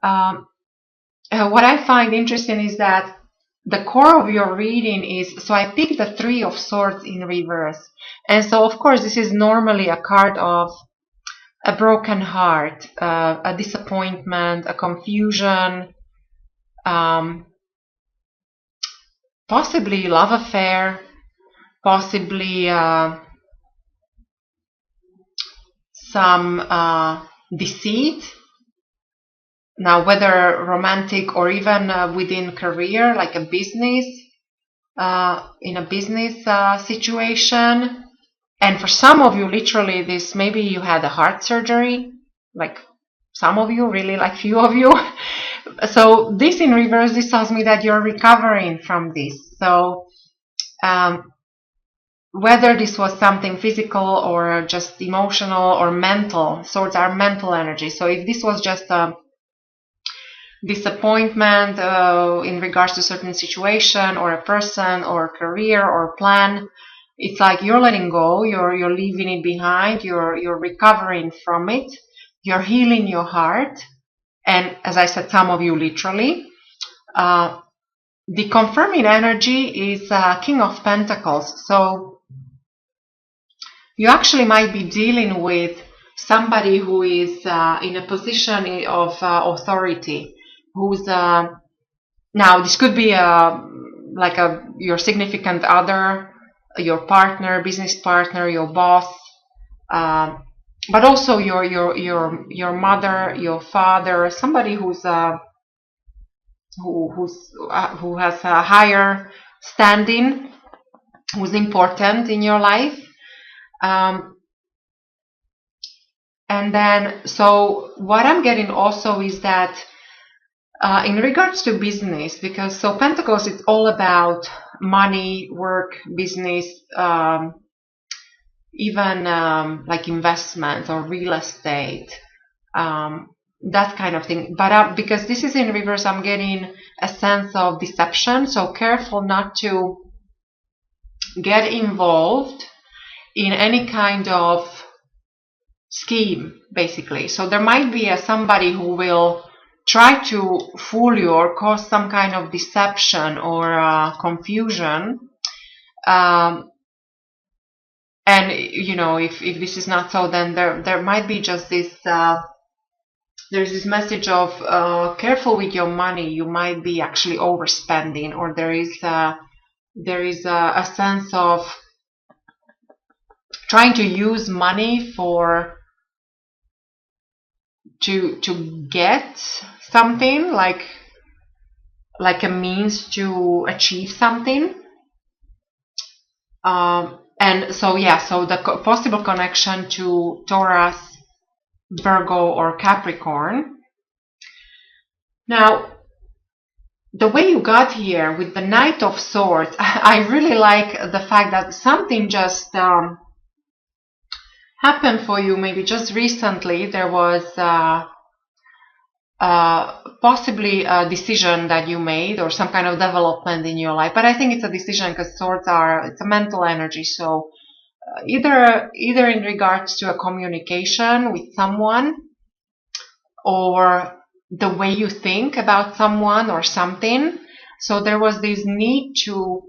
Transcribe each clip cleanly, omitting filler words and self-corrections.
Um, what I find interesting is that the core of your reading is, so I picked the Three of Swords in reverse. And so, of course, this is normally a card of a broken heart, a disappointment, a confusion, um, possibly love affair, possibly some deceit. Now, whether romantic or even within career, like a business, in a business situation. And for some of you, literally, this maybe you had a heart surgery, like some of you, really, like few of you. So this in reverse, this tells me that you're recovering from this. So whether this was something physical or just emotional or mental, swords are mental energy. So if this was just a disappointment in regards to certain situation or a person or career or plan, it's like you're letting go, you're leaving it behind, you're recovering from it, you're healing your heart. And as I said, some of you literally. The confirming energy is King of Pentacles. So you actually might be dealing with somebody who is in a position of authority, who's now this could be like your significant other, your partner, business partner, your boss, but also your mother, your father, somebody who has a higher standing, who's important in your life. And then, so what I'm getting also is that in regards to business, because so Pentacles, it's all about money, work, business, even like investment or real estate, that kind of thing. But because this is in reverse, I'm getting a sense of deception. So careful not to get involved in any kind of scheme, basically. So there might be somebody who will try to fool you or cause some kind of deception or confusion. And you know, if this is not so, then there might be just this there's this message of careful with your money. You might be actually overspending, or there is a sense of trying to use money to get something, like a means to achieve something. And so yeah, so the possible connection to Taurus, Virgo, or Capricorn. Now, the way you got here with the Knight of Swords, I really like the fact that something just happened for you. Maybe just recently there was possibly a decision that you made or some kind of development in your life. But I think it's a decision because swords it's a mental energy. So either in regards to a communication with someone, or the way you think about someone or something. So there was this need to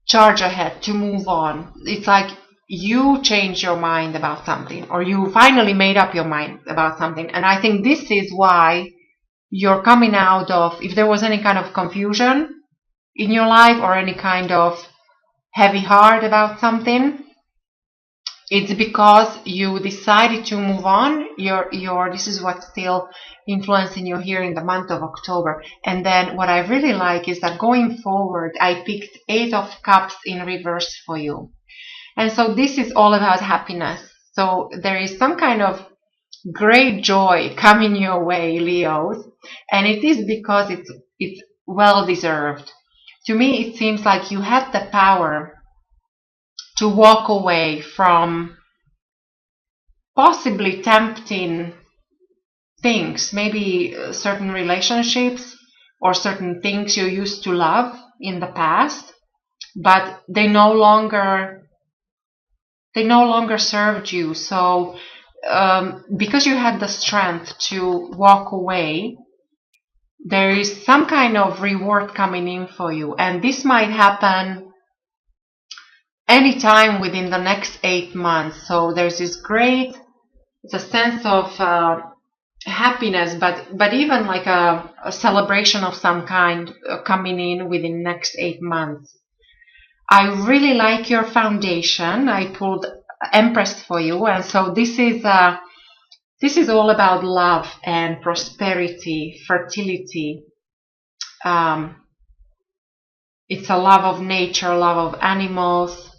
charge ahead, to move on. It's like you changed your mind about something, or you finally made up your mind about something. And I think this is why you're coming out of, if there was any kind of confusion in your life or any kind of heavy heart about something, it's because you decided to move on. This is what's still influencing you here in the month of October. And then what I really like is that going forward, I picked 8 of Cups in reverse for you. And so this is all about happiness. So there is some kind of great joy coming your way, Leos. And it is because it's well deserved. To me, it seems like you had the power to walk away from possibly tempting things, maybe certain relationships or certain things you used to love in the past, but they no longer served you. So because you had the strength to walk away, there is some kind of reward coming in for you, and this might happen anytime within the next 8 months. So there's this great, it's a sense of happiness, but even like a celebration of some kind coming in within next 8 months. I really like your foundation. I pulled Empress for you, and so this is all about love and prosperity, fertility. It's a love of nature, love of animals.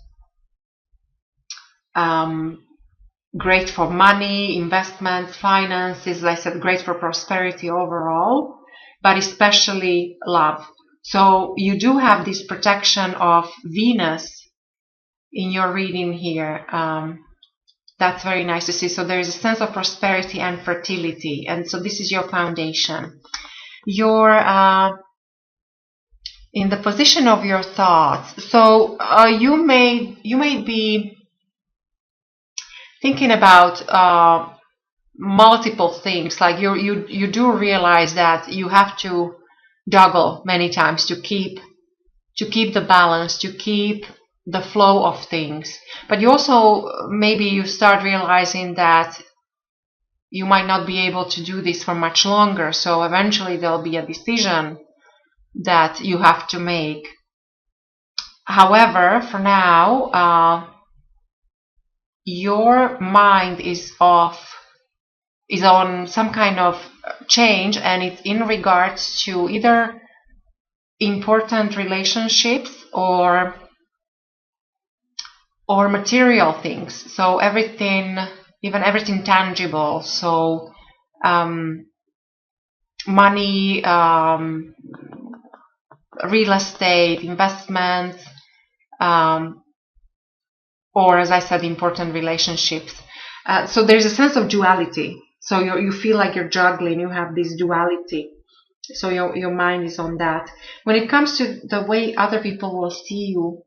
Great for money, investments, finances, as I said, great for prosperity overall, but especially love. So you do have this protection of Venus in your reading here. That's very nice to see. So there is a sense of prosperity and fertility, and so this is your foundation. You're in the position of your thoughts. So you may be thinking about multiple things. Like you do realize that you have to juggle many times to keep the balance, to keep the flow of things. But you also, maybe you start realizing that you might not be able to do this for much longer. So eventually there'll be a decision that you have to make. However, for now, your mind is on some kind of change, and it's in regards to either important relationships or material things. So everything, even everything tangible. So money, real estate, investments, or, as I said, important relationships. So there's a sense of duality. So you feel like you're juggling, you have this duality. So your mind is on that. When it comes to the way other people will see you,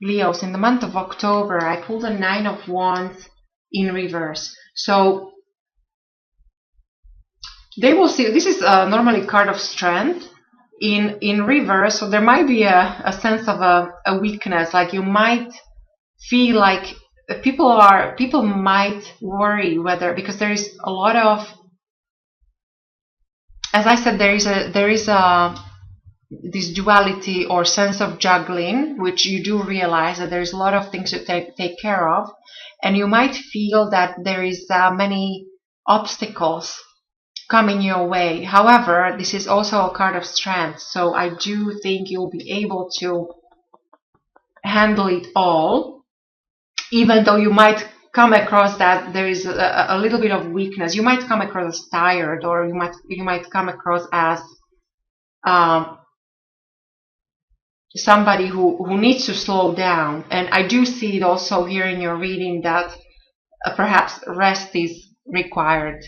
Leos, in the month of October, I pulled a 9 of Wands in reverse. So they will see, this is normally a card of strength in reverse. So there might be a sense of a weakness, like you might feel like people might worry whether, because there is a lot of, as I said, there is this duality or sense of juggling, which you do realize that there's a lot of things to take care of, and you might feel that there is many obstacles coming your way. However, this is also a card of strength, so I do think you'll be able to handle it all, even though you might come across that there is a little bit of weakness. You might come across as tired, or you might come across as somebody who needs to slow down. And I do see it also here in your reading that perhaps rest is required.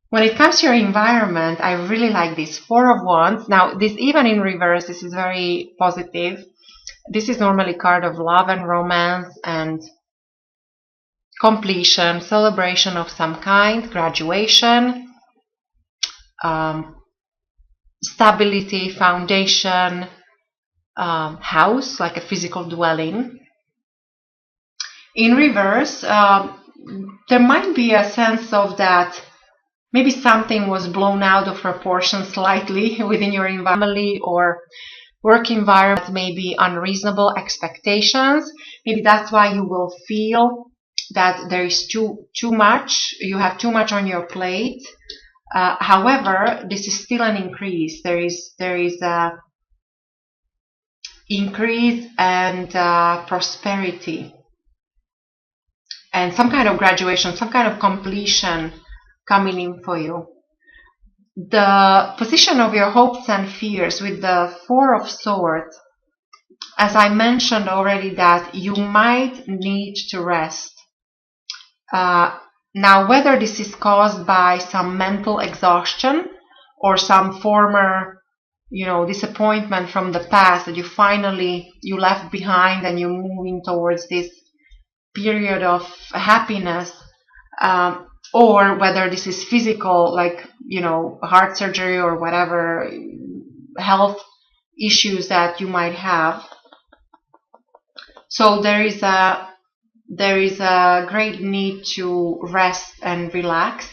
When it comes to your environment, I really like this 4 of Wands. Now, this, even in reverse, this is very positive. This is normally a card of love and romance and completion, celebration of some kind, graduation, stability, foundation, house, like a physical dwelling. In reverse, there might be a sense of that maybe something was blown out of proportion slightly within your family or work environment, maybe unreasonable expectations. Maybe that's why you will feel that there is too much, you have too much on your plate. However, this is still an increase. There is a increase and prosperity and some kind of graduation, some kind of completion coming in for you. The position of your hopes and fears with the 4 of Swords, as I mentioned already, that you might need to rest. Now, whether this is caused by some mental exhaustion or some former, disappointment from the past that you left behind and you're moving towards this period of happiness, or whether this is physical, like, heart surgery or whatever health issues that you might have. So there is a great need to rest and relax.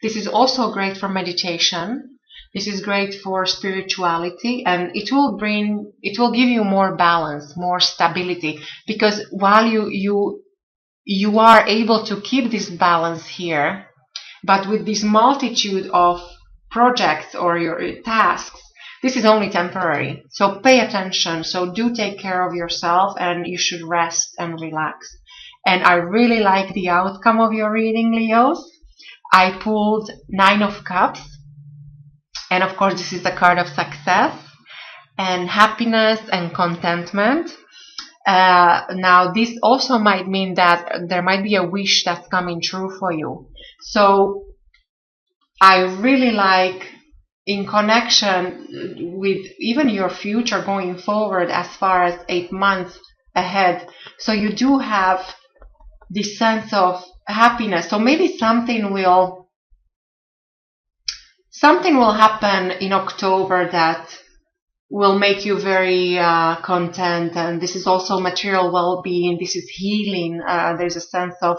This is also great for meditation. This is great for spirituality, and it will give you more balance, more stability, because while you are able to keep this balance here, but with this multitude of projects or your tasks, this is only temporary. So pay attention. So do take care of yourself, and you should rest and relax. And I really like the outcome of your reading, Leos. I pulled 9 of Cups. And of course, this is the card of success and happiness and contentment. Now, this also might mean that there might be a wish that's coming true for you. So I really like, in connection with even your future going forward as far as 8 months ahead. So you do have this sense of happiness. So maybe something will happen in October that will make you very content. And this is also material well-being. This is healing. There's a sense of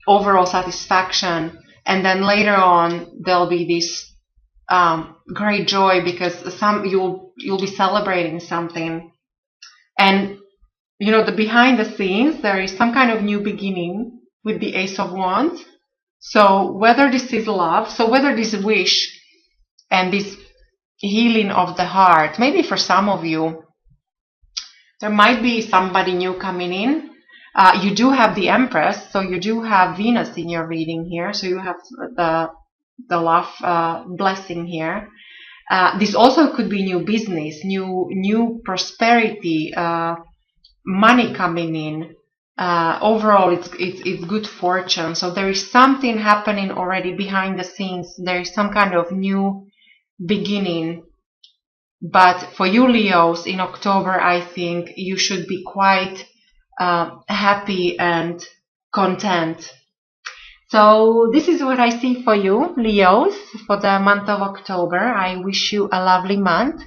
overall satisfaction. And then later on, there'll be this great joy, because you'll be celebrating something. And the behind the scenes, there is some kind of new beginning with the Ace of Wands. So whether this is love, so whether this wish and this healing of the heart, maybe for some of you, there might be somebody new coming in. You do have the Empress, so you do have Venus in your reading here. So you have the love blessing here. This also could be new business, new prosperity, money coming in. Overall, it's good fortune. So there is something happening already behind the scenes. There is some kind of new beginning. But for you, Leos, in October, I think you should be quite happy and content. So this is what I see for you, Leos, for the month of October. I wish you a lovely month.